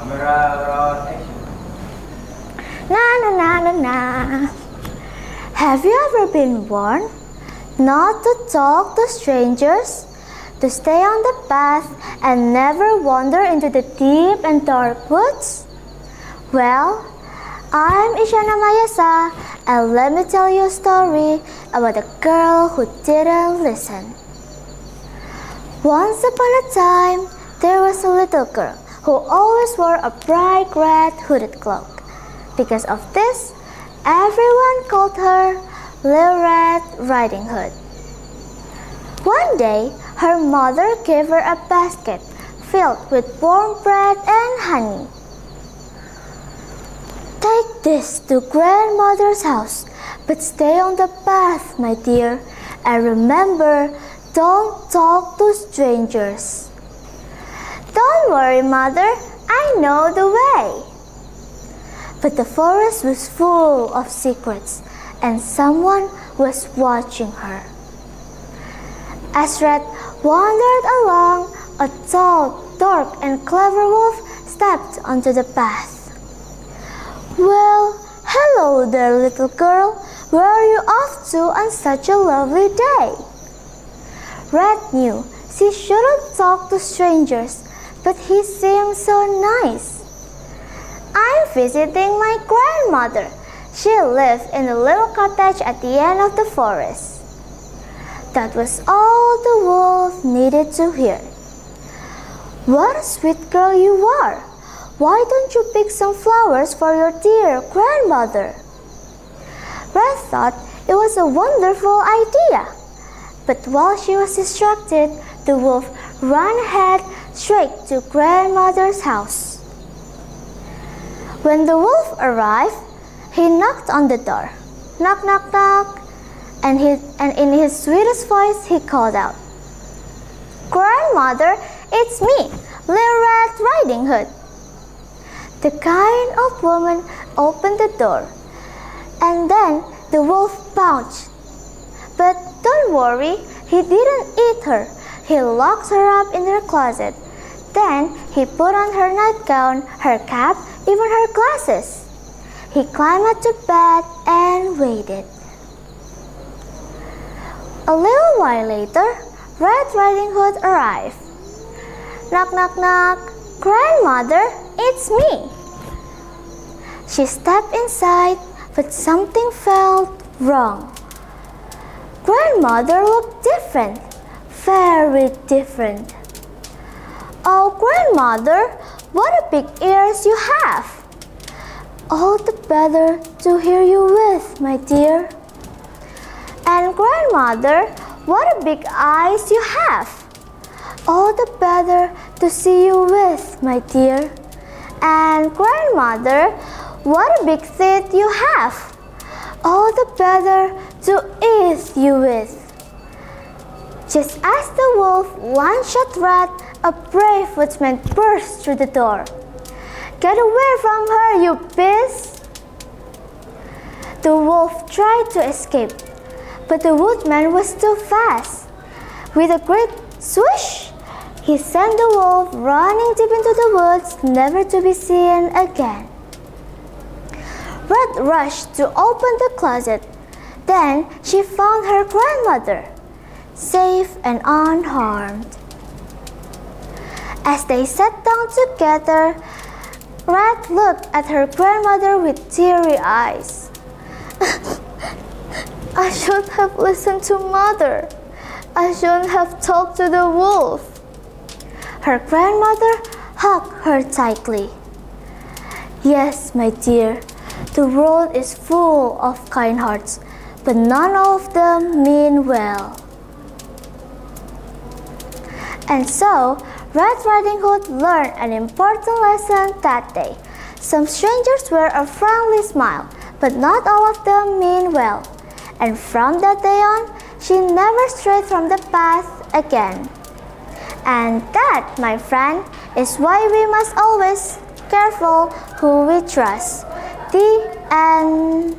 Camera action. Na na na na na. Have you ever been warned not to talk to strangers, to stay on the path and never wander into the deep and dark woods? Well, I'm Mayesa, and let me tell you a story about a girl who didn't listen. Once upon a time, there was a little girl who always wore a bright red hooded cloak. Because of this, everyone called her Little Red Riding Hood. One day, her mother gave her a basket filled with warm bread and honey. Take this to grandmother's house, but stay on the path, my dear, and remember, don't talk to strangers. Don't worry, mother, I know the way. But the forest was full of secrets, and someone was watching her. As Red wandered along, a tall, dark, and clever wolf stepped onto the path. Well, hello there, little girl. Where are you off to on such a lovely day? Red knew she shouldn't talk to strangers, but he seemed so nice. I'm visiting my grandmother. She lived in a little cottage at the end of the forest. That was all the wolf needed to hear. What a sweet girl you are! Why don't you pick some flowers for your dear grandmother? Red thought it was a wonderful idea. But while she was distracted, the wolf ran ahead straight to grandmother's house. When the wolf arrived, he knocked on the door. Knock, knock, knock. And in his sweetest voice, he called out, Grandmother, it's me, Little Red Riding Hood. The kind old woman opened the door, and then the wolf pounced. But don't worry, he didn't eat her. He locked her up in her closet. Then he put on her nightgown, her cap, even her glasses. He climbed up to bed and waited. A little while later, Red Riding Hood arrived. Knock, knock, knock. Grandmother, it's me. She stepped inside, but something felt wrong. Grandmother looked different, very different. Oh, Grandmother, what a big ears you have! All the better to hear you with, my dear. And Grandmother, what a big eyes you have! All the better to see you with, my dear. And Grandmother, what a big teeth you have! All the better to eat you with. Just as the wolf lunged at Red, a brave woodsman burst through the door. Get away from her, you beast! The wolf tried to escape, but the woodman was too fast. With a great swoosh, he sent the wolf running deep into the woods, never to be seen again. Red rushed to open the closet. Then she found her grandmother, safe and unharmed. As they sat down together, Red looked at her grandmother with teary eyes. I should have listened to Mother. I shouldn't have talked to the wolf. Her grandmother hugged her tightly. Yes, my dear, the world is full of kind hearts, but none of them mean well. And so, Red Riding Hood learned an important lesson that day. Some strangers wear a friendly smile, but not all of them mean well. And from that day on, she never strayed from the path again. And that, my friend, is why we must always be careful who we trust. The end.